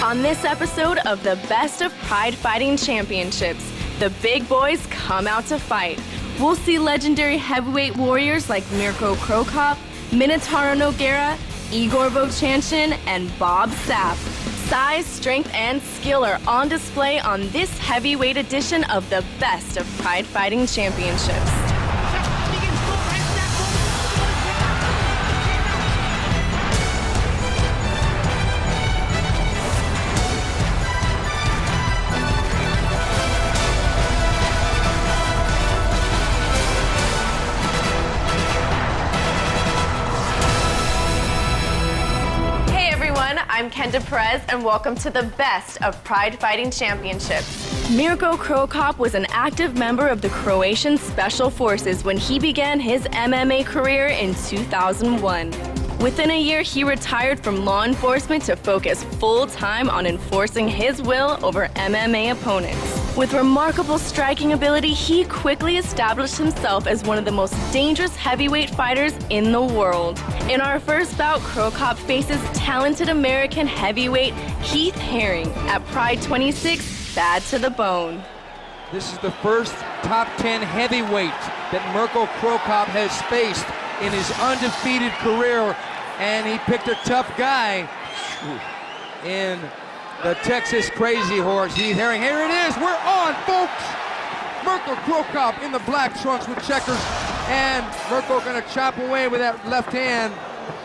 On this episode of the Best of Pride Fighting Championships, the big boys come out to fight. We'll see legendary heavyweight warriors like Mirko, Minotauro Nogueira, Igor Vovchanchyn, and Bob Sapp. Size, strength, and skill are on display on this heavyweight edition of the Best of Pride Fighting Championships. I'm Kenda Perez, and welcome to the Best of Pride Fighting Championships. Mirko was an active member of the Croatian Special Forces when he began his MMA career in 2001. Within a year, he retired from law enforcement to focus full-time on enforcing his will over MMA opponents. With remarkable striking ability, he quickly established himself as one of the most dangerous heavyweight fighters in the world. In our first bout, Krokop faces talented American heavyweight Heath at Pride 26, bad to the bone. This is the first top 10 heavyweight that Mirko Krokop has faced in his undefeated career, and he picked a tough guy in the Texas Crazy Horse, Heath Herring. Here it is, we're on, folks! Mirko Krokop in the black trunks with checkers, and Mirko gonna chop away with that left hand.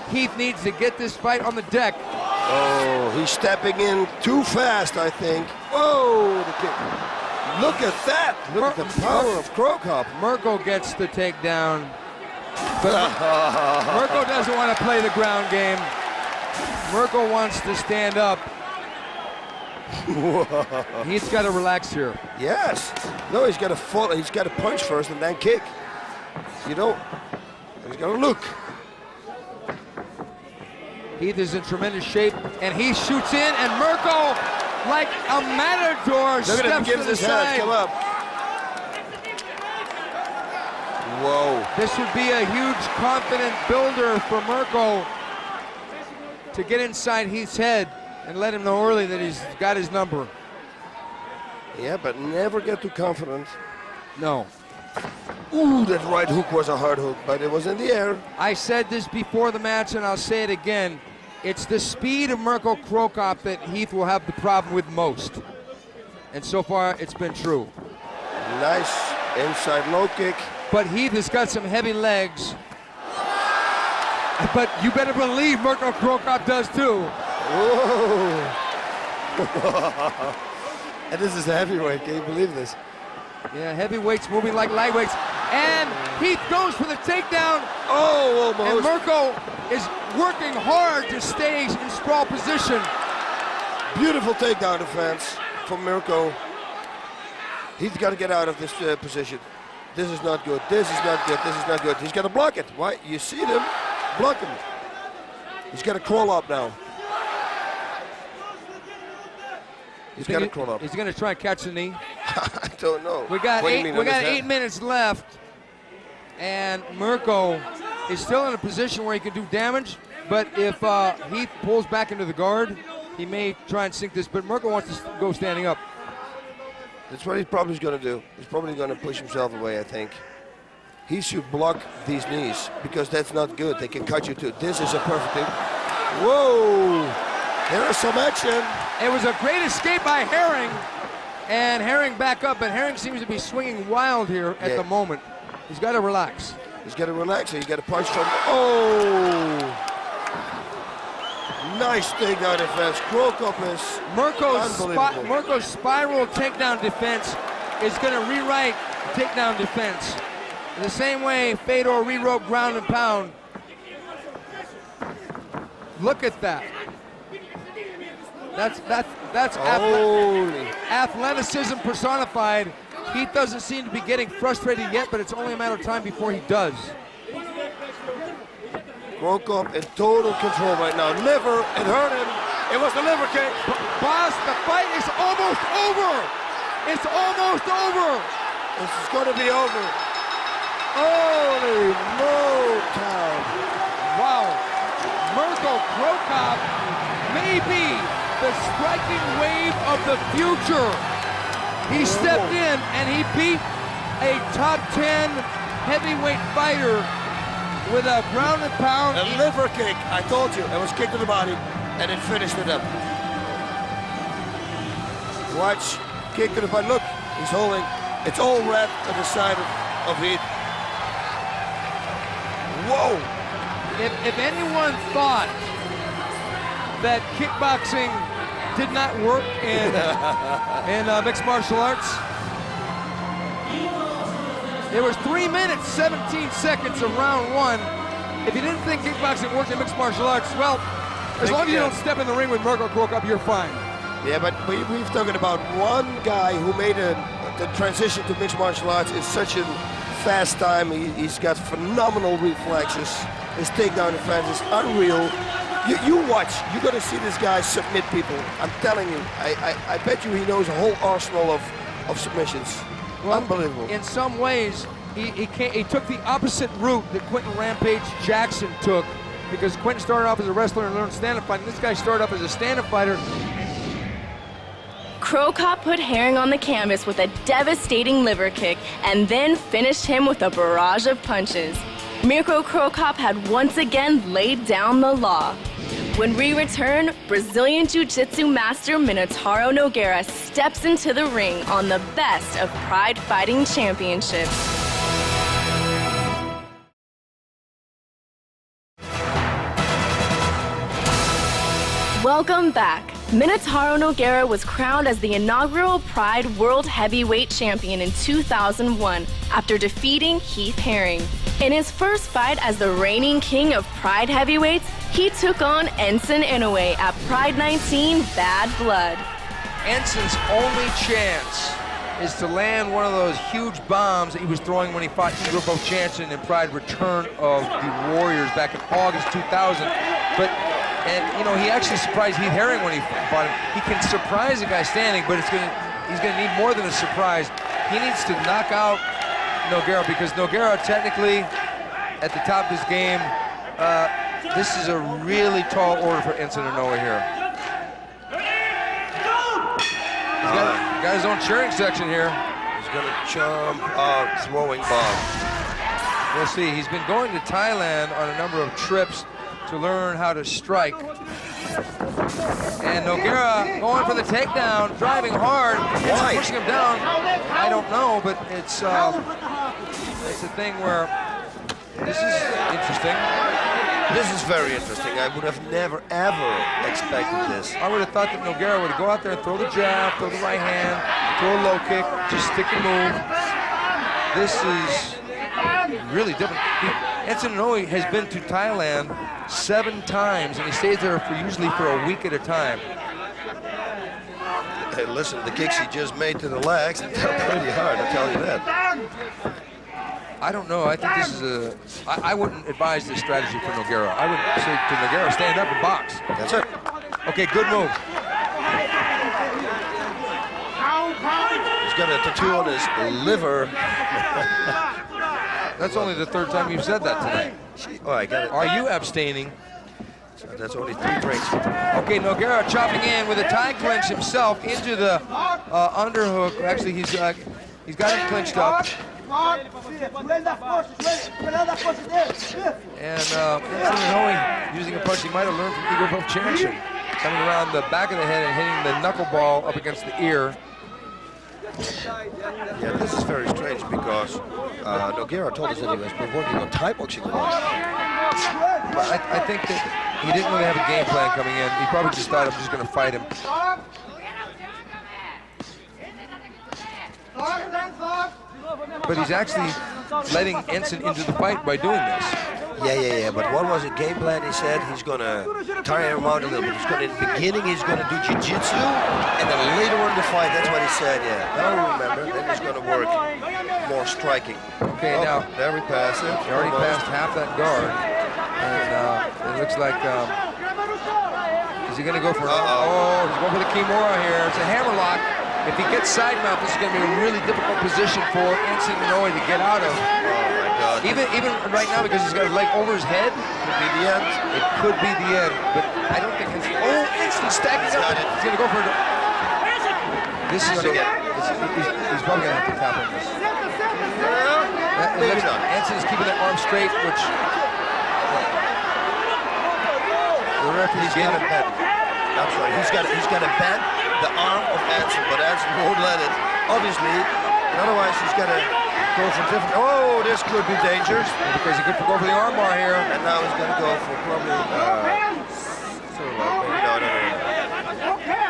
Heath needs to get this fight on the deck. Oh, he's stepping in too fast, I think. Whoa, the kick. Look at that, look at the power of Krokop. Mirko gets the takedown, but Mirko doesn't want to play the ground game. Mirko wants to stand up. He's got to relax here. Yes. No, he's got to fall. He's got to punch first and then kick. You know, he's got to look. Heath is in tremendous shape, and he shoots in, and Mirko, like a matador, steps to the side. Come up. Whoa. This would be a huge confident builder for Mirko to get inside Heath's head and let him know early that he's got his number. Yeah, but never get too confident. No. Ooh, that right hook was a hard hook, but it was in the air. I said this before the match, and I'll say it again. It's the speed of Mirko Krokop that Heath will have the problem with most. And so far, it's been true. Nice inside low kick. But Heath has got some heavy legs. But you better believe Mirko Krokop does too. Whoa. And this is a heavyweight, can you believe this? Yeah, heavyweights moving like lightweights. And Heath goes for the takedown. Oh, almost. And Mirko is working hard to stay in sprawl position. Beautiful takedown defense from Mirko. He's got to get out of this position. This is not good. This is not good. This is not good. He's got to block it. Why? You see them? Block him. He's got to crawl up now. He's got to crawl up. He's going to try and catch the knee. I don't know. We got 8 minutes left, and Mirko is still in a position where he can do damage. But if Heath pulls back into the guard, he may try and sink this. But Mirko wants to go standing up. That's what he's probably going to do. He's probably going to push himself away, I think. He should block these knees because that's not good. They can cut you too. This is a perfect thing. Whoa! There is some action. It was a great escape by Herring, and Herring back up, but Herring seems to be swinging wild here at the moment. He's got to relax. He's got to relax, or he's got to punch from. Oh! Nice takedown defense. Krokop is Mirko's spiral takedown defense is going to rewrite takedown defense. In the same way Fedor rewrote ground and pound. Look at that. That's athleticism personified. Heath doesn't seem to be getting frustrated yet, but it's only a matter of time before he does. Krokop in total control right now. Liver, it hurt him. It was the liver kick. Boss, the fight is almost over. It's almost over. This is going to be over. Holy Motown. Wow. Mirko Krokop may be the striking wave of the future. He stepped in and he beat a top 10 heavyweight fighter with a ground and pound. A liver kick, I told you. It was kick to the body, and it finished it up. Watch, kick to the body. Look, he's holding. It's all red on the side of Heath. Whoa! If anyone thought that kickboxing did not work in mixed martial arts, it was 3 minutes, 17 seconds of round one. If you didn't think kickboxing worked in mixed martial arts, well, as long as you don't step in the ring with Mirko Cro Cop, you're fine. Yeah, but we've talking about one guy who made the transition to mixed martial arts in such a fast time. He's got phenomenal reflexes. His takedown defense is unreal. You watch, you're gonna see this guy submit people. I'm telling you, I bet you he knows a whole arsenal of submissions. Well, unbelievable. In some ways, he took the opposite route that Quentin Rampage Jackson took, because Quentin started off as a wrestler and learned stand-up fighting. This guy started off as a stand-up fighter. Cro Cop put Herring on the canvas with a devastating liver kick and then finished him with a barrage of punches. Mirko Cro Cop had once again laid down the law. When we return, Brazilian Jiu-Jitsu master Minotauro Nogueira steps into the ring on the best of Pride Fighting Championships. Welcome back. Minotauro Nogueira was crowned as the inaugural Pride World Heavyweight Champion in 2001 after defeating Heath Herring. In his first fight as the reigning king of Pride Heavyweights, he took on Enson Inoue at Pride 19 Bad Blood. Enson's only chance is to land one of those huge bombs that he was throwing when he fought Igor Vovchanchyn in Pride Return of the Warriors back in August 2000. And you know, he actually surprised Heath Herring when he fought him. He can surprise a guy standing, but he's gonna need more than a surprise. He needs to knock out Nogueira, because Nogueira technically at the top of his game. This is a really tall order for Enson Inoue here. He's got his own cheering section here. He's gonna jump out, throwing bomb. We'll see. He's been going to Thailand on a number of trips to learn how to strike. And Nogueira going for the takedown, driving hard. It's pushing him down. I don't know, but it's a thing where this is interesting. This is very interesting. I would have never, ever expected this. I would have thought that Nogueira would go out there and throw the jab, throw the right hand, throw a low kick, just stick and move. This is really different. Enson Inoue has been to Thailand 7 times, and he stays there usually for a week at a time. Hey, listen, the kicks he just made to the legs, they're pretty hard, I'll tell you that. I don't know. I think this is I wouldn't advise this strategy for Nogueira. I would say to Nogueira, stand up and box. That's it. Okay, good move. He's got a tattoo on his liver. That's only the 3rd time you've said that tonight. Oh, I got it. Are you abstaining? So that's only 3 drinks. Okay, Nogueira chopping in with a tie clinch himself into the underhook. Actually, he's got him clinched up. And Enson Inoue using a punch he might have learned from Igor Vovchanchyn, coming around the back of the head and hitting the knuckleball up against the ear. Yeah, this is very strange because Nogueira told us that he has been working on Thai boxing a lot. But I think that he didn't really have a game plan coming in. He probably just thought I'm just going to fight him. But he's actually letting Enson into the fight by doing this. Yeah. But what was the game plan? He said he's going to tire him out a little bit. He's going to, in the beginning, he's going to do jiu-jitsu, and then later on in the fight, that's what he said, yeah. Now remember, then he's going to work more striking. Okay, now, there we pass it. He already passed half that guard. And it looks like, is he going to go for, he's going for the Kimura here. It's a hammerlock. If he gets side mount, this is going to be a really difficult position for Enson Inoue to get out of. Oh my God, Even right now, because he's got his leg over his head, Could be the end. it could be the end. But I don't think it's. Oh, Enson stacking up. He's gonna go for it. This is Gonna get- he's probably gonna have to tap on this. Maybe not. Enson is keeping that arm straight, which the referee's He's got getting to bend. That's right. He's got to bend the arm of Enson, but Enson won't let it. Obviously, otherwise he's got to go for different. Oh, this could be dangerous. because he could go for the arm bar here. And now he's going to go for probably. No.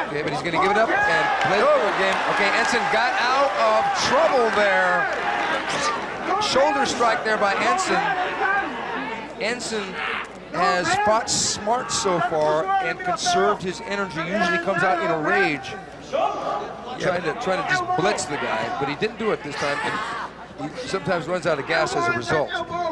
Okay, but he's going to give it up and play the game. Okay, Enson got out of trouble there. Shoulder strike there by Enson. Enson has fought smart so far and conserved his energy. Usually comes out in a rage, trying to just blitz the guy, but he didn't do it this time. And he sometimes runs out of gas as a result.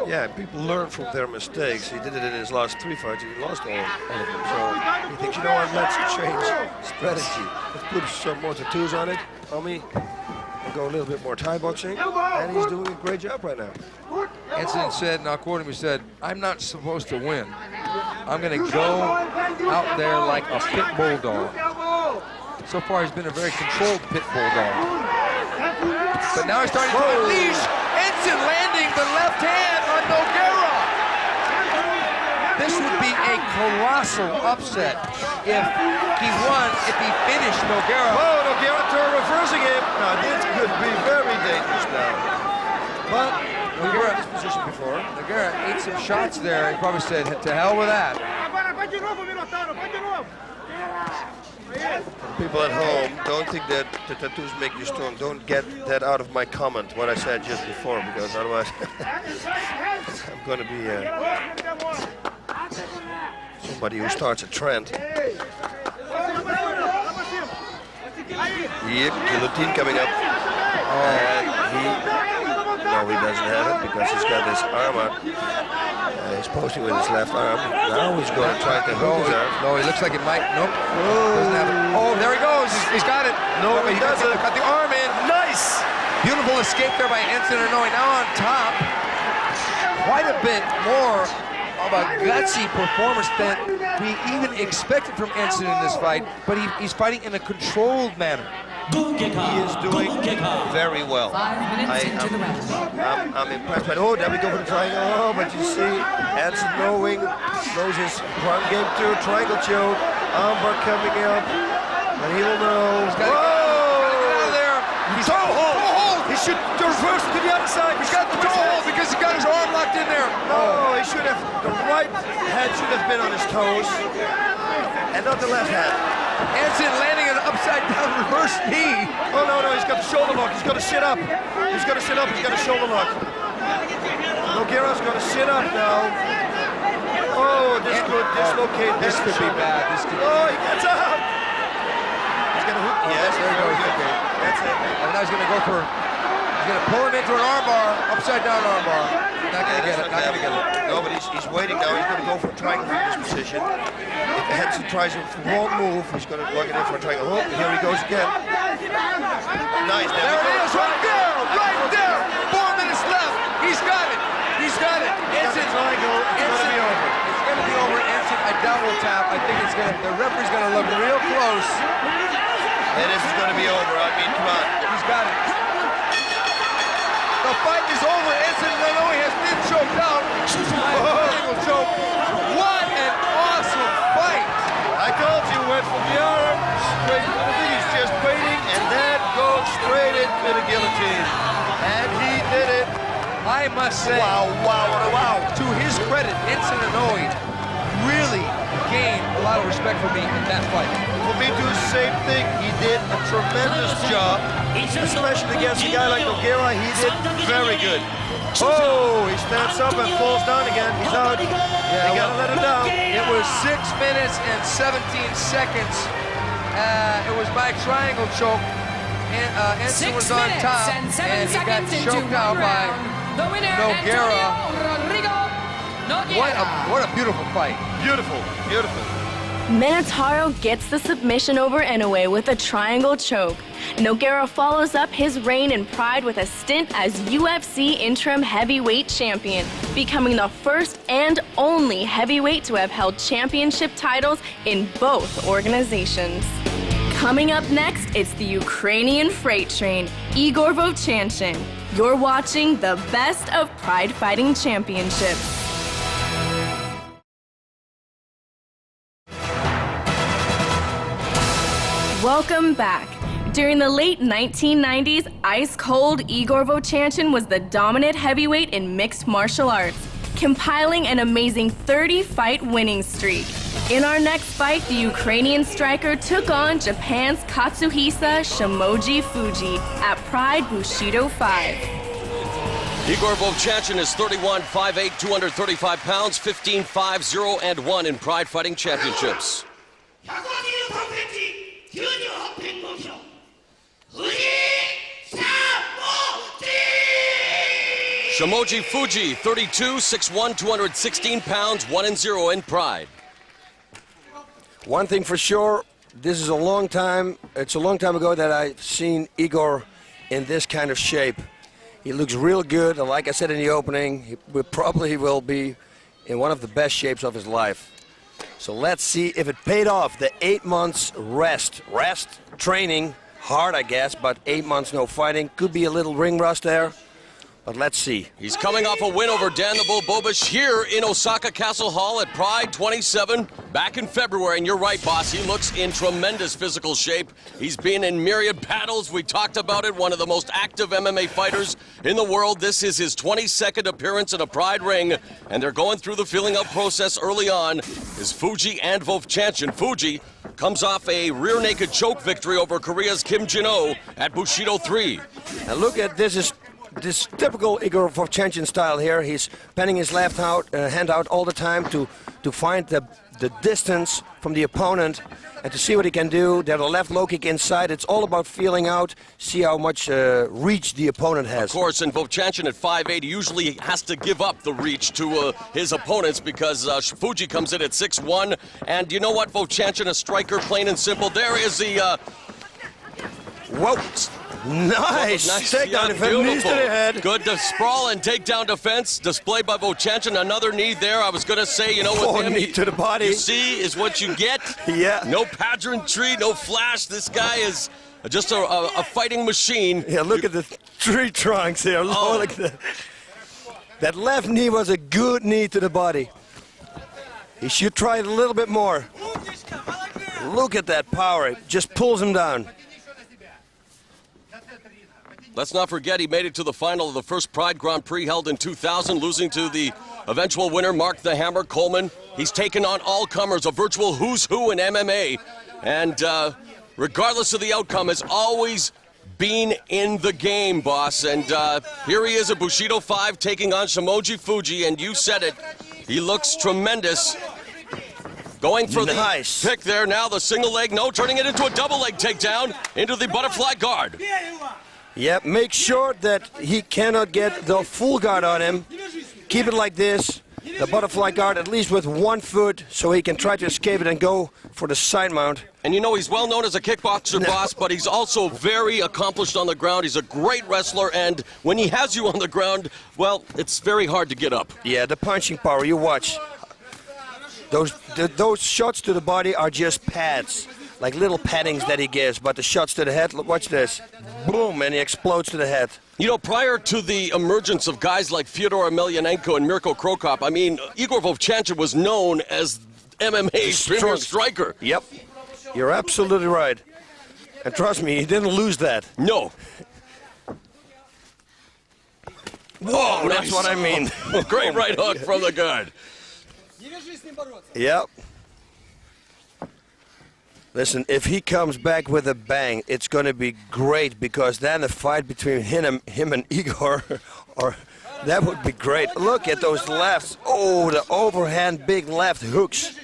Yeah, people learn from their mistakes. He did it in his last 3 fights. He lost all of them. So he thinks, you know what, let's change strategy. Let's put some more tattoos on it, on me, and go a little bit more Thai boxing. And he's doing a great job right now. Enson said, and I'll quote him, he said, "I'm not supposed to win. I'm going to go out there like a pit bulldog." So far, he's been a very controlled pit bulldog. But now he's starting to unleash. Enson landing the left hand on Nogueira. This would be a colossal upset if he won, if he finished Nogueira. Oh, Nogueira reversing him. Now, this could be very dangerous now. But Nogueira had this position before. Nogueira ate some shots there. He probably said, to hell with that. People at home, don't think that the tattoos make you strong. Don't get that out of my comment, what I said just before, because otherwise I'm going to be somebody who starts a trend. Yep, guillotine coming up. And he doesn't have it because he's got his arm out. He's posting with his left arm. Now he's going to try to hook his arm. No, he looks like it might. Nope. Doesn't have it. Oh, there he goes. He's got it. No, he doesn't. Got the arm in. Nice! Beautiful escape there by Enson Inoue. Now on top. Quite a bit more of a gutsy performance than we even expected from Enson in this fight. But he's fighting in a controlled manner. He is doing very well. 5 minutes into the round. I'm impressed. But oh, there we go for the triangle. Oh, but you see, Enson knows his ground game too. Triangle choke, armbar coming up, and he will know. He's got to get out of there. He's toe hold. He should reverse to the other side. He's got the toe hold because he got his arm locked in there. No, he should have. The right hand should have been on his toes, and not the left hand. Enson landing an upside down reverse knee. Oh no, he's got the shoulder lock. He's got to sit up. He's got to sit up. He's got a shoulder lock. Nogueira's going to sit up now. Oh, this could dislocate. This could be bad. Oh, he gets out. He's going to hook. Yes, there he goes. Okay. That's it. And now he's going to go for. He's going to pull him into an armbar, upside down armbar. Not going to get it. Not going to get it. No, but he's waiting now. He's going to go for a triangle from this position. If Enson tries a wrong move, he's going to lock it in for a triangle hook. Here he goes again. Nice. There it is, right there, right there. 4 minutes left. He's got it. He's got it. Enson. Triangle. It's going to be over. It's going to be over. Enson, I double tap. I think it's going to. The referee's going to look real close. And this is going to be over. I mean, come on. He's got it. The fight is over. Enson Inoue has been choked out. Triangle choke. What an awesome fight. I told you, went from the arm straight to the thing. He's just waiting, and then goes straight into the guillotine. And he did it. I must say, Wow. to his credit, Enson Inoue really gained a lot of respect for me in that fight. For me to do the same thing, he did a tremendous job, especially against a guy like Nogueira. He did very good. Oh, he stands up and falls down again. He's out. Yeah, You gotta let him down. It was 6 minutes and 17 seconds. It was by triangle choke. Enson was on top, and he got choked out by Nogueira. What a beautiful fight. Beautiful. Minotauro gets the submission over Inoue with a triangle choke. Nogueira follows up his reign in Pride with a stint as UFC interim heavyweight champion, becoming the first and only heavyweight to have held championship titles in both organizations. Coming up next, it's the Ukrainian freight train, Igor Vovchanchyn. You're watching the best of Pride Fighting Championships. Welcome back. During the late 1990s, ice-cold Igor Vovchanchyn was the dominant heavyweight in mixed martial arts, compiling an amazing 30-fight winning streak. In our next fight, the Ukrainian striker took on Japan's Katsuhisa Shimoji Fujii at Pride Bushido 5. Igor Vovchanchyn is 31, 5'8", 235 pounds, 15, 5-0, and 1 in Pride Fighting Championships. Shimoji Fujii, 32, 6'1", 216 pounds, 1-0 in Pride. One thing for sure, this is a long time. It's a long time ago that I've seen Igor in this kind of shape. He looks real good, and like I said in the opening, he probably will be in one of the best shapes of his life. So let's see if it paid off. The 8 months rest, training, hard I guess, but 8 months no fighting. Could be a little ring rust there, but let's see. He's coming off a win over Dan the Bull Bobish here in Osaka Castle Hall at Pride 27 back in February. And you're right, boss, he looks in tremendous physical shape. He's been in myriad battles. We talked about it, one of the most active MMA fighters in the world. This is his 22nd appearance in a Pride ring, and they're going through the feeling out process early on. Is Fujii and Vovchanchyn. Fujii comes off a rear naked choke victory over Korea's Kim Jin-oh at Bushido 3. And look at this typical Igor Vovchanchyn style here. He's penning his left hand out all the time to find the distance from the opponent and to see what he can do. There's a left low kick inside. It's all about feeling out, see how much reach the opponent has. Of course, and Vovchanchyn at 5'8" usually has to give up the reach to his opponents because Fujii comes in at 6'1". And you know what, Vovchanchyn, a striker, plain and simple. There is the... Whoa! Nice takedown defense, knees to the head. Good sprawl and takedown defense displayed by Vovchanchyn. Another knee there. I was going to say, you know, with him, knee to the body. You see, is what you get. Yeah. No pageantry, no flash. This guy is just a fighting machine. Yeah, look at the tree trunks here. Oh. Look at that. That left knee was a good knee to the body. He should try it a little bit more. Look at that power. It just pulls him down. Let's not forget he made it to the final of the first Pride Grand Prix held in 2000, losing to the eventual winner, Mark the Hammer Coleman. He's taken on all comers, a virtual who's who in MMA. And regardless of the outcome, has always been in the game, boss. And here he is at Bushido 5 taking on Shimoji Fujii. And you said it, he looks tremendous. Going for the pick there. Now the single leg, no, turning it into a double leg takedown into the butterfly guard. Yep, make sure that he cannot get the full guard on him. Keep it like this, the butterfly guard at least with 1 foot, so he can try to escape it and go for the side mount. And you know, he's well known as a kickboxer, boss, but he's also very accomplished on the ground. He's a great wrestler, and when he has you on the ground, well, it's very hard to get up. Yeah, the punching power, you watch. Those shots to the body are just pads, like little paddings that he gives, but the shots to the head, watch this. Boom, and he explodes to the head. You know, prior to the emergence of guys like Fyodor Emelianenko and Mirko Krokop, I mean, Igor Vovchanchyn was known as MMA's premier striker. Yep, you're absolutely right. And trust me, he didn't lose that. No. Whoa, that's what I mean. Great right hook from the guard. Yep. Listen, if he comes back with a bang, it's going to be great, because then the fight between him and Igor, that would be great. Look at those lefts. Oh, the overhand big left hooks.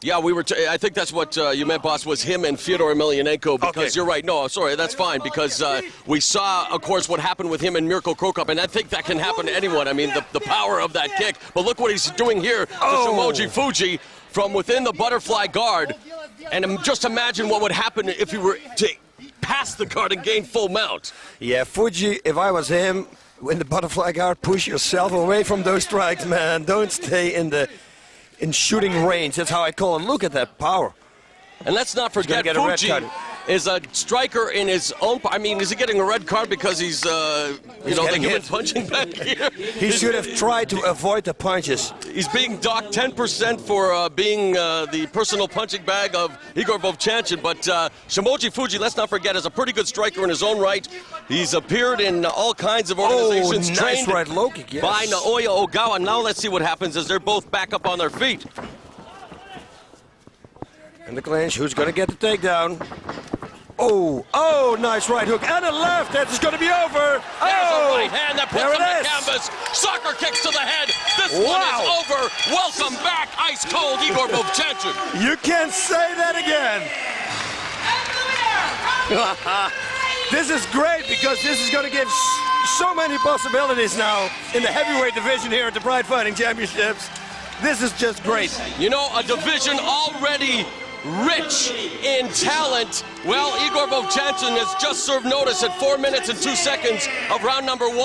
Yeah, I think that's what you meant, boss, was him and Fyodor Emelianenko, because Okay. you're right. No, sorry, that's fine, because we saw, of course, what happened with him and Mirko Krokop, and I think that can happen to anyone. I mean, the power of that kick. But look what he's doing here to Shoji Fujii from within the butterfly guard. And just imagine what would happen if he were to pass the guard and gain full mount. Yeah, Fujii, if I was him, in the butterfly guard, push yourself away from those strikes, man. Don't stay in shooting range. That's how I call him. Look at that power. And let's not forget, get a red Fujii card. is a striker in his own. I mean, is he getting a red card because he's, the getting human hit. punching back here? He should have tried to avoid the punches. He's being docked 10% for being the personal punching bag of Igor Vovchanchyn. But Shoji Fujii, let's not forget, is a pretty good striker in his own right. He's appeared in all kinds of organizations, nice trained right low kick, yes. by Naoya Ogawa. Now let's see what happens as they're both back up on their feet. In the clinch, who's going to get the takedown? Oh, nice right hook. And a left. That is going to be over. There's a right hand that puts there him it to is. canvas. Soccer kicks to the head. This Wow. one is over. Welcome back, ice cold Igor Vovchanchyn. You can't say that again. This is great because this is going to give so many possibilities now in the heavyweight division here at the Pride Fighting Championships. This is just great. You know, a division already rich in talent. Well, Igor Vovchanchyn has just served notice at 4 minutes and 2 seconds of round number 1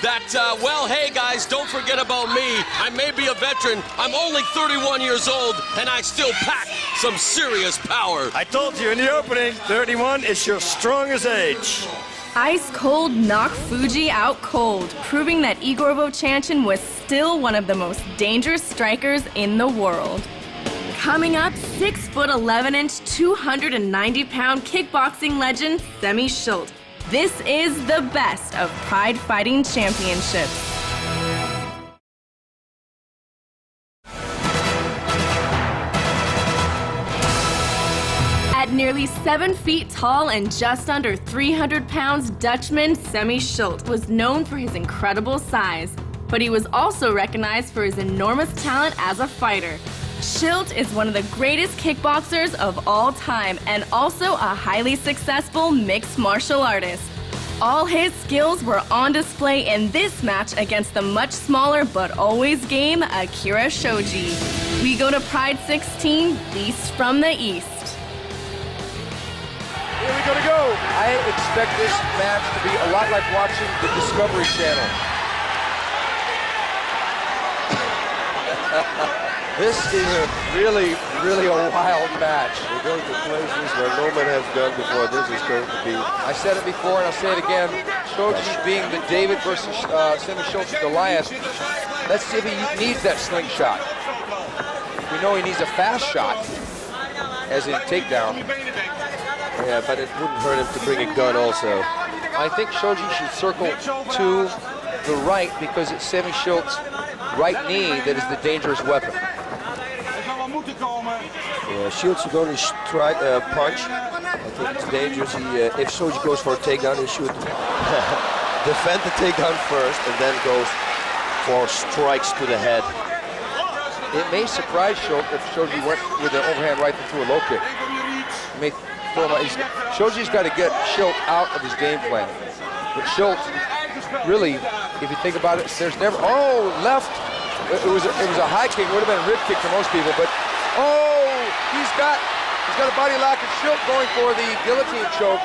that, well, hey guys, don't forget about me. I may be a veteran. I'm only 31 years old, and I still pack some serious power. I told you in the opening, 31 is your strongest age. Ice Cold knocked Fujii out cold, proving that Igor Vovchanchyn was still one of the most dangerous strikers in the world. Coming up, 6'11", 290-pound kickboxing legend Semmy Schilt. This is the best of Pride Fighting Championships. At nearly 7 feet tall and just under 300 pounds, Dutchman Semmy Schilt was known for his incredible size, but he was also recognized for his enormous talent as a fighter. Schilt is one of the greatest kickboxers of all time and also a highly successful mixed martial artist. All his skills were on display in this match against the much smaller but always game Akira Shoji. We go to Pride 16, Beast from the East. Here we go. I expect this match to be a lot like watching the Discovery Channel. This is really a wild match. We're going to places where no man has gone before. This is going to be... I said it before and I'll say it again. Shoji being the David versus Semmy Schilt Goliath. Let's see if he needs that slingshot. We know he needs a fast shot, as in takedown. Yeah, but it wouldn't hurt him to bring a gun also. I think Shoji should circle to the right because it's Semmy Schilt's right knee that is the dangerous weapon. Yeah, Schilt should only strike, punch. I think it's dangerous. If Shoji goes for a takedown, he should defend the takedown first and then goes for strikes to the head. It may surprise Schilt if Shoji went with an overhand right through a low kick. It may throw him out. Shoji's got to get Schilt out of his game plan. But Schilt, really, if you think about it, there's never... Oh, left. It was a high kick. It would have been a rib kick for most people, but he's got a body lock and Schilt going for the guillotine choke.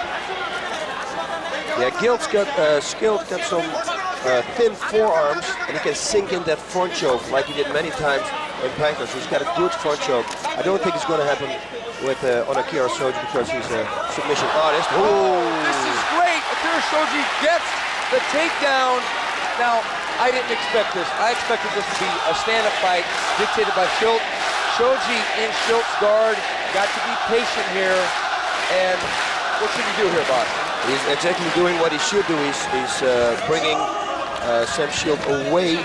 Yeah, Schilt got some thin forearms, and he can sink in that front choke like he did many times in Pankers. He's got a good front choke. I don't think it's going to happen with on Akira Shoji because he's a submission artist. Oh, this is great. Akira Shoji gets the takedown. Now, I didn't expect this. I expected this to be a stand-up fight dictated by Schilt. Shoji in Schilt's guard. Got to be patient here. And what should he do here, boss? He's exactly doing what he should do. He's bringing Sam Schilt away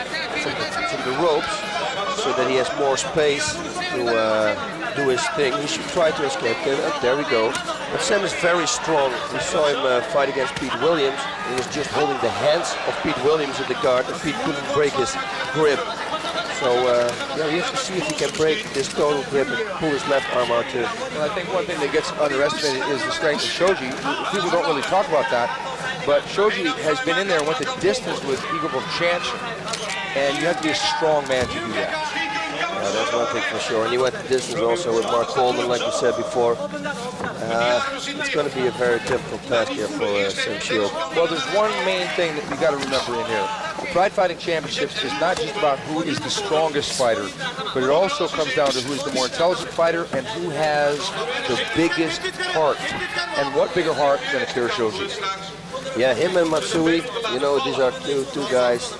from the ropes so that he has more space to do his thing. He should try to escape. There we go. But Sam is very strong. We saw him fight against Pete Williams. He was just holding the hands of Pete Williams in the guard, and Pete couldn't break his grip. So So yeah, we have to see if he can break this total grip and pull his left arm out too. Well, I think one thing that gets underestimated is the strength of Shoji. People don't really talk about that, but Shoji has been in there and went the distance with Igor Vovchanchyn, and you have to be a strong man to do that. Yeah, that's one thing for sure. And he went the distance also with Mark Coleman, like you said before. It's going to be a very difficult task here for Sam Schilt. Well, there's one main thing that we got to remember in here. The Pride Fighting Championships is not just about who is the strongest fighter, but it also comes down to who is the more intelligent fighter and who has the biggest heart. And what bigger heart than Akira Shoji? Yeah, him and Matsui, you know, these are two guys.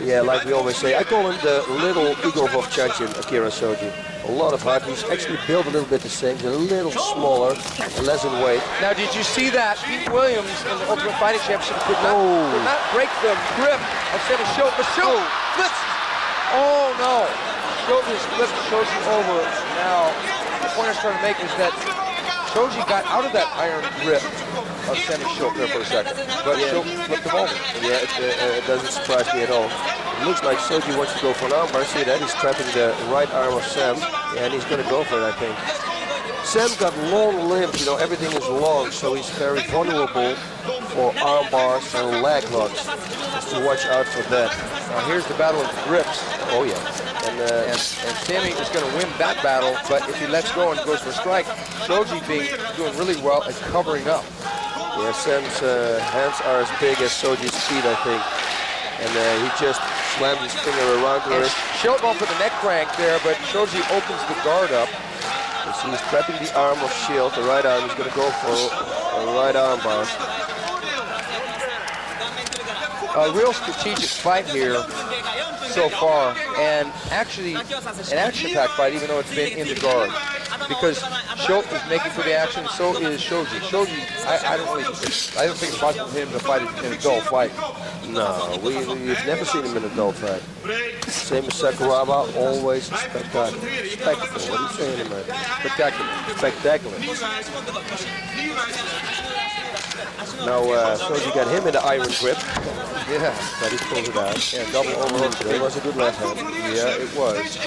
Yeah, like we always say, I call him the little Igor Vovchanchyn, Akira Shoji. A lot of heart. He's actually built a little bit the same. He's a little smaller, less in weight. Now, did you see that? Pete Williams in the Ultimate Fighting Championship could not break the grip of Semmy Schilt. But Schilt flips. Oh, no. Schilt has flipped Shoji over. Now, the point I was trying to make is that Shoji got out of that iron grip of Semmy Schilt there for a second, but Schilt flipped him over. Yeah, it doesn't surprise me at all. It looks like Shoji wants to go for an armbar. See that? He's trapping the right arm of Sam, and he's going to go for it, I think. Sam got long limbs, you know, everything is long, so he's very vulnerable for arm bars and leg locks. Just to watch out for that. Now here's the battle of grips. Oh yeah. And Semmy is going to win that battle, but if he lets go and goes for a strike, Shoji doing really well at covering up. Yeah, Sam's hands are as big as Shoji's feet, I think. And he just slammed his finger around the wrist. Schilt going for the neck crank there, but Shoji opens the guard up. So he's trapping the arm of Schilt, the right arm. He's going to go for a right arm bar. A real strategic fight here so far, and actually an action-packed fight, even though it's been in the guard. Because Schilt is making for the action, so is Shoji. Shoji, I don't think it's possible for him to fight in a dull fight. No, we've never seen him in a dull fight. Same as Sakuraba, always spectacular. Spectacle, what are you saying, man? Spectacular. Spectacular. Now, Shoji got him in the iron grip. Yeah, but he pulled it out. Yeah, double overhook today. It was a good left hand. Yeah, it was.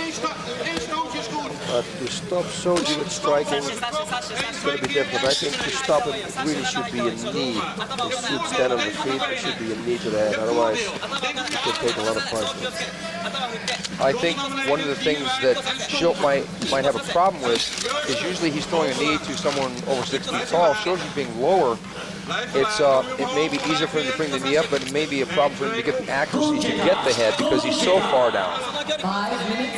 But to stop Shoji with striking, it's going to be difficult. I think to stop him, it really should be a knee. He should stand on the feet, it should be a knee to the head. Otherwise, he could take a lot of punches. I think one of the things that Schilt might have a problem with is usually he's throwing a knee to someone over 6 feet tall. Shoji being lower, it may be easier for him to bring the knee up, but it may be a problem for him to get the accuracy to get the head because he's so far down.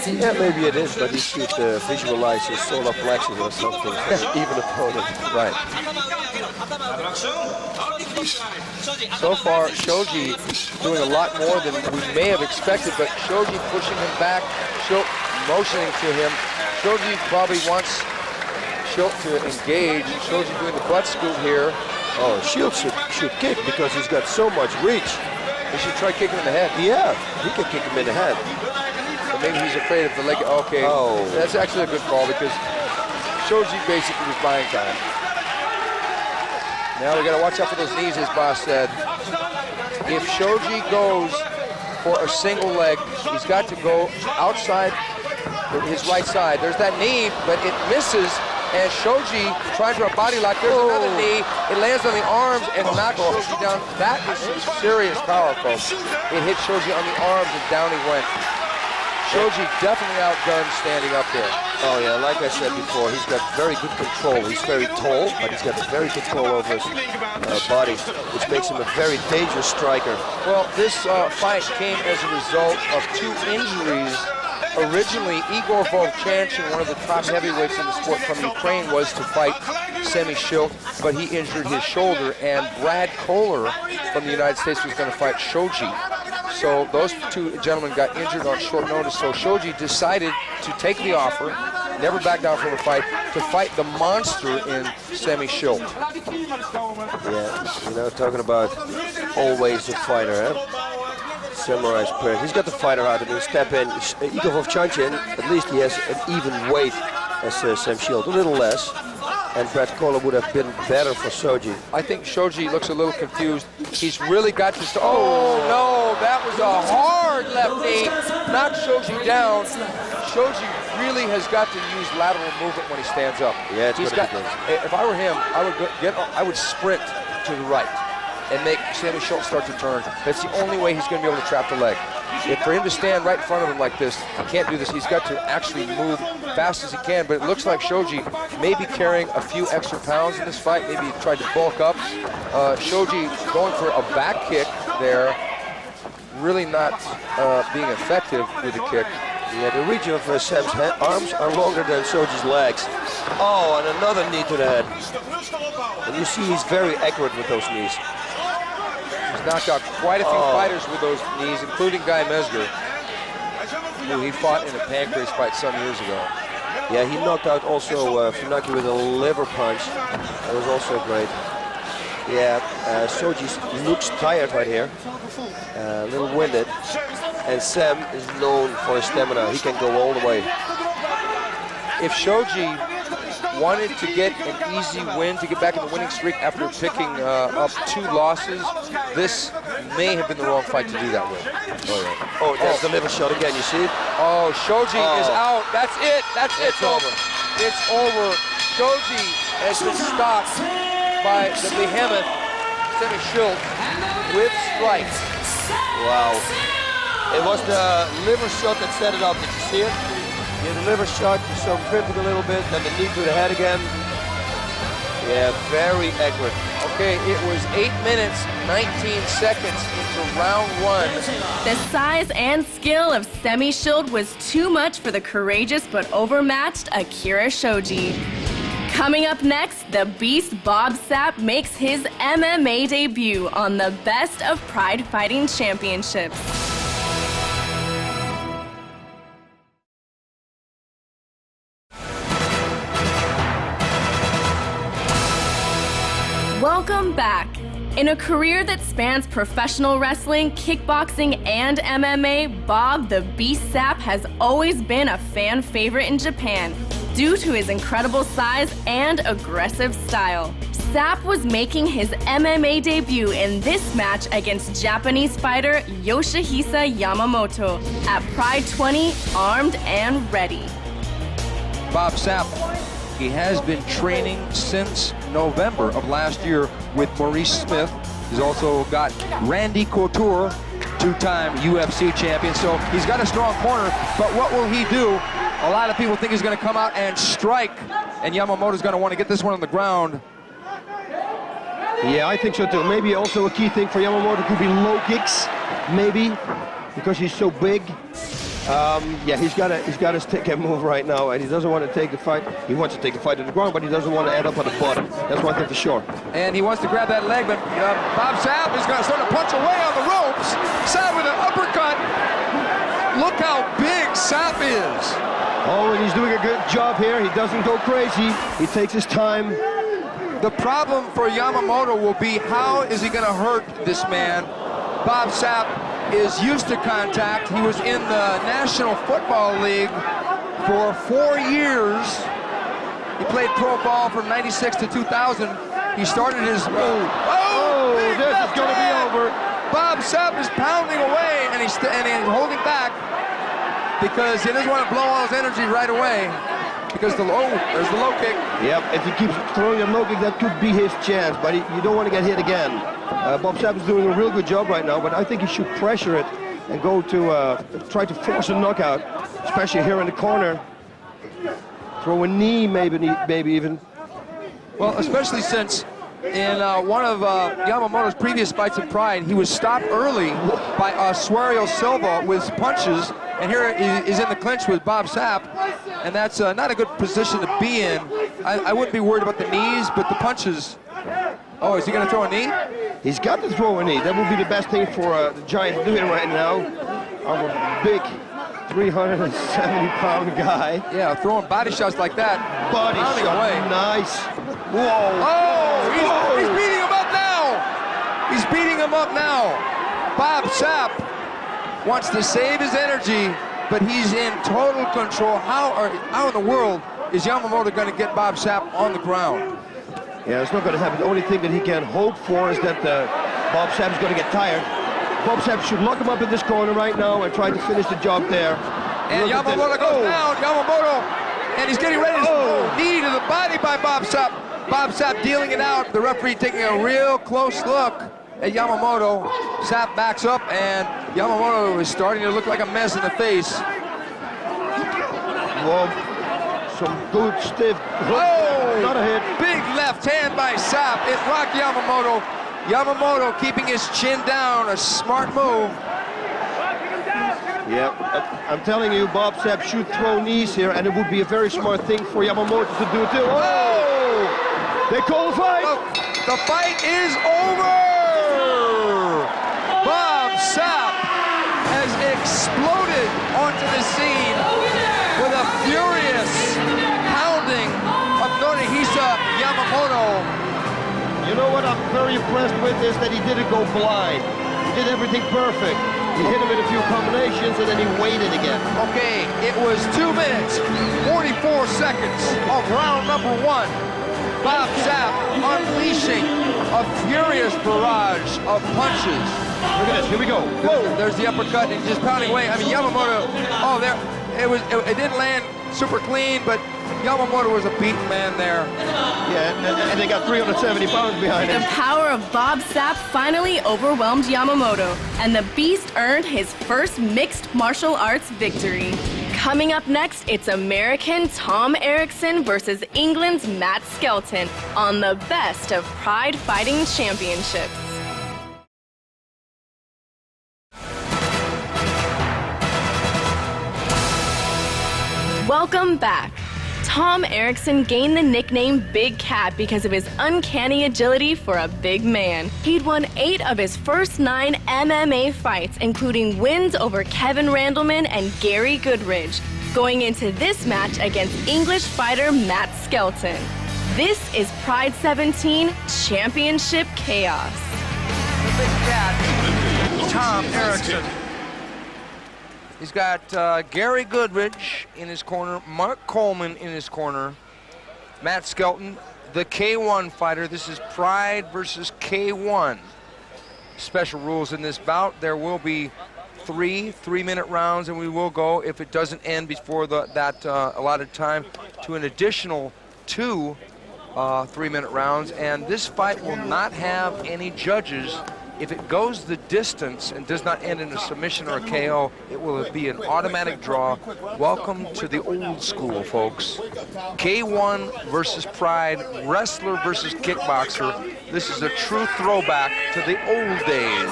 Yeah, maybe it is, but he should visualize his solar plexus or something. Even opponent. Right. So far, Shoji doing a lot more than we may have expected, but Shoji pushing him back, Schilt motioning to him. Shoji probably wants Schilt to engage. Shoji doing the butt scoop here. Oh, Schilt should kick because he's got so much reach. He should try kicking in the head. Yeah, he can kick him in the head. But maybe he's afraid of the leg. Okay, that's actually a good call because Shoji basically was buying time. Now we got to watch out for those knees, as boss said. If Shoji goes for a single leg, he's got to go outside his right side. There's that knee, but it misses. And Shoji trying for a body lock. There's another knee. It lands on the arms and knocks Shoji down. That is some serious power, folks. It hit Shoji on the arms and down he went. Shoji definitely outgunned standing up there. Oh yeah, like I said before, he's got very good control. He's very tall, but he's got very control over his body, which makes him a very dangerous striker. Well, this fight came as a result of 2 injuries. Originally, Igor Vovchanchyn, one of the top heavyweights in the sport from Ukraine, was to fight Semmy Schilt, but he injured his shoulder, and Brad Kohler from the United States was going to fight Shoji. So those 2 gentlemen got injured on short notice, so Shoji decided to take the offer, never back down from a fight, to fight the monster in Semmy Schilt. Yeah, you know, talking about always a fighter, huh? Samurai spirit. He's got the fighter out of him. Step in. Igor Vovchanchyn, at least he has an even weight as Sam Schilt, a little less. and Brett Kohler would have been better for Shoji. I think Shoji looks a little confused. He's really got to. Oh no, that was a hard left knee. Knocked Shoji down. Shoji really has got to use lateral movement when he stands up. Yeah, it's He's what got. he does. If I were him, I would sprint to the right and make Sammy Schilt start to turn. That's the only way he's going to be able to trap the leg. If for him to stand right in front of him like this, he can't do this. He's got to actually move fast as he can. But it looks like Shoji may be carrying a few extra pounds in this fight. Maybe he tried to bulk up. Shoji going for a back kick there. Really not being effective with the kick. Yeah, the reach of Sam's arms are longer than Shoji's legs. Oh, and another knee to the head. And you see he's very accurate with those knees. He's knocked out quite a few fighters with those knees, including Guy Mesger, who he fought in a pancrase fight some years ago. Yeah, he knocked out also Funaki with a liver punch. That was also great. Yeah, Shoji looks tired right here, a little winded. And Sam is known for his stamina. He can go all the way. If Shoji wanted to get an easy win, to get back in the winning streak after picking up 2 losses, this may have been the wrong fight to do that with. Oh, that's the liver shot again, you see it? Oh, Shoji is out. That's it. That's it. It's over. It's over. Shoji has been stopped by the behemoth, Semmy Schilt, with strikes. Wow. It was the liver shot that set it up. Did you see it? Yeah, the liver shot, you saw him crimping a little bit, then the knee to the head again. Yeah, very accurate. Okay, it was 8 minutes, 19 seconds into round 1. The size and skill of Semmy Schilt was too much for the courageous but overmatched Akira Shoji. Coming up next, the Beast Bob Sapp makes his MMA debut on the Best of Pride Fighting Championships. Welcome back. In a career that spans professional wrestling, kickboxing, and MMA, Bob the Beast Sapp has always been a fan favorite in Japan due to his incredible size and aggressive style. Sapp was making his MMA debut in this match against Japanese fighter Yoshihisa Yamamoto at Pride 20, armed and ready. Bob Sapp, he has been training since November of last year with Maurice Smith. He's also got Randy Couture, 2-time UFC champion. So he's got a strong corner, but what will he do? A lot of people think he's going to come out and strike, and Yamamoto's going to want to get this one on the ground. Yeah, I think so too. Maybe also a key thing for Yamamoto could be low kicks, maybe, because he's so big. Yeah, he's got to stick and move right now, and he doesn't want to take the fight. He wants to take the fight to the ground, but he doesn't want to end up on the bottom. That's one thing for sure. And he wants to grab that leg, but Bob Sapp is going to start to punch away on the ropes. Sapp with an uppercut. Look how big Sapp is. Oh, and he's doing a good job here. He doesn't go crazy. He takes his time. The problem for Yamamoto will be, how is he going to hurt this man? Bob Sapp is used to contact. He was in the National Football League for 4 years. He played pro ball from '96 to 2000. He started his... This is going to be over. Bob Sapp is pounding away, and he's holding back because he doesn't want to blow all his energy right away. Because there's the low kick. Yep, if he keeps throwing a low kick, that could be his chance, but you don't want to get hit again. Bob Sapp is doing a real good job right now, but I think he should pressure it and go to try to force a knockout, especially here in the corner. Throw a knee, maybe even. Well, especially since in one of Yamamoto's previous fights in Pride, he was stopped early by Suario Silva with punches, and here he's in the clinch with Bob Sapp, and that's not a good position to be in. I wouldn't be worried about the knees, but the punches. Oh, is he going to throw a knee? He's got to throw a knee. That would be the best thing for the Giant to do right now. Of a big 370-pound guy. Yeah, throwing body shots like that. Body shot, away. Nice. Whoa. Oh, he's beating him up now. He's beating him up now. Bob Sapp wants to save his energy, but he's in total control. How in the world is Yamamoto going to get Bob Sapp on the ground? Yeah, it's not going to happen. The only thing that he can hope for is that Bob Sapp is going to get tired. Bob Sapp should lock him up in this corner right now and try to finish the job there. And Yamamoto goes down. Yamamoto, and he's getting ready to knee to the body by Bob Sapp. Bob Sapp dealing it out. The referee taking a real close look at Yamamoto. Sapp backs up, and Yamamoto is starting to look like a mess in the face. Whoa. Some good stiff. Oh! Not a hit. Big left hand by Sapp. It rocked Yamamoto. Yamamoto keeping his chin down. A smart move. Yeah, I'm telling you, Bob Sapp should throw knees here, and it would be a very smart thing for Yamamoto to do too. Oh! They call the fight. Oh, the fight is over. Bob Sapp has exploded onto the scene with a furious pounding of Nogueira Yamamoto. You know what I'm very impressed with is that he didn't go blind. He did everything perfect. He hit him with a few combinations and then he waited again. Okay, it was 2 minutes, 44 seconds of round number 1. Bob Sapp unleashing a furious barrage of punches. Look at this, here we go. Whoa, there's the uppercut and just pounding away. I mean, Yamamoto, oh, there, it didn't land super clean, but Yamamoto was a beaten man there. Yeah, and they got 370 pounds behind him. The power of Bob Sapp finally overwhelmed Yamamoto, and the Beast earned his first mixed martial arts victory. Coming up next, it's American Tom Erickson versus England's Matt Skelton on the best of Pride Fighting Championships. Welcome back. Tom Erickson gained the nickname Big Cat because of his uncanny agility for a big man. He'd won 8 of his first 9 MMA fights, including wins over Kevin Randleman and Gary Goodridge, going into this match against English fighter Matt Skelton. This is Pride 17 Championship Chaos. The Big Cat, Tom Erickson. He's got Gary Goodridge in his corner, Mark Coleman in his corner, Matt Skelton, the K1 fighter. This is Pride versus K1. Special rules in this bout. There will be 3 3-minute rounds, and we will go, if it doesn't end before that allotted time, to an additional 2 3-minute rounds. And this fight will not have any judges. If it goes the distance and does not end in a submission or a KO, it will be an automatic draw. Welcome to the old school, folks. K1 versus Pride, wrestler versus kickboxer. This is a true throwback to the old days.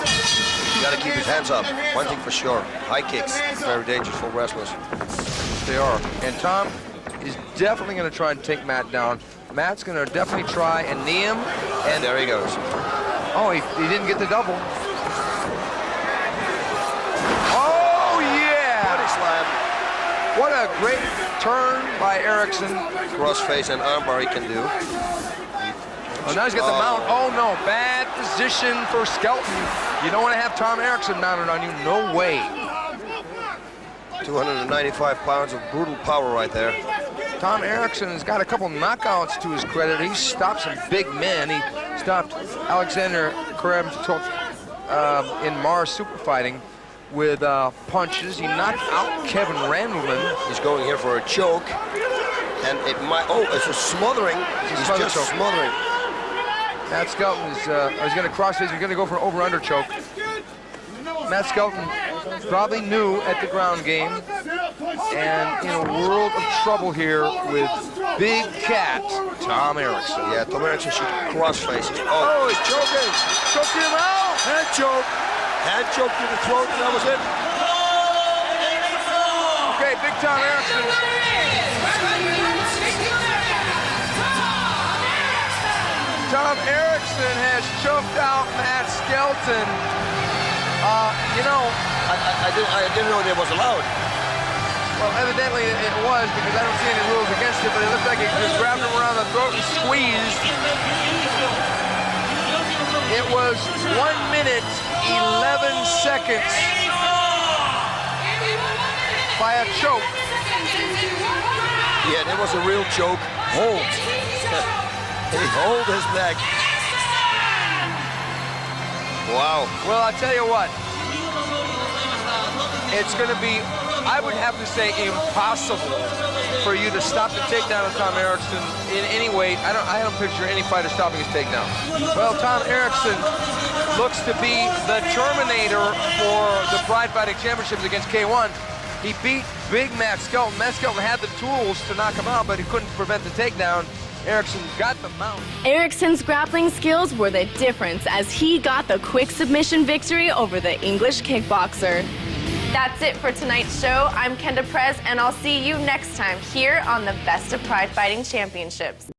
You got to keep his hands up. One thing for sure, high kicks, very dangerous for wrestlers. They are. And Tom is definitely going to try and take Matt down. Matt's going to definitely try and knee him. And there he goes. Oh, he didn't get the double. Oh, yeah! Body slam. What a great turn by Erickson. Crossface and armbar he can do. Oh, now he's got the mount. Oh, no. Bad position for Skelton. You don't want to have Tom Erickson mounted on you. No way. 295 pounds of brutal power right there. Tom Erickson has got a couple knockouts to his credit. He stopped some big men. He stopped Alexander Karamzov in Mars Super Fighting with punches. He knocked out Kevin Randleman. He's going here for a choke. And it might, it's a smothering. He's just smothering. Matt Skelton is he's going to crossface. He's going to go for an over-under choke. Matt Skelton probably new at the ground game and in a world of trouble here with Big Cat Tom Erickson. Yeah, Tom Erickson should crossface. Oh, he's choking. Choking him out. Hand choke. Hand choke to the throat, and that was it. Okay, Big Tom Erickson. Tom Erickson has choked out Matt Skelton. You know, I didn't know that was allowed. Well, evidently it was, because I don't see any rules against it, but it looked like he just grabbed him around the throat and squeezed. It was 1 minute, 11 seconds by a choke. Yeah, that was a real choke. Hold. He hold his neck. Wow. Well, I'll tell you what. It's going to be, I would have to say, impossible for you to stop the takedown of Tom Erickson in any way. I don't picture any fighter stopping his takedown. Well, Tom Erickson looks to be the Terminator for the Pride Fighting Championships against K1. He beat big Matt Skelton. Matt Skelton had the tools to knock him out, but he couldn't prevent the takedown. Erickson got the mount. Erickson's grappling skills were the difference as he got the quick submission victory over the English kickboxer. That's it for tonight's show. I'm Kenda Prez, and I'll see you next time here on the Best of Pride Fighting Championships.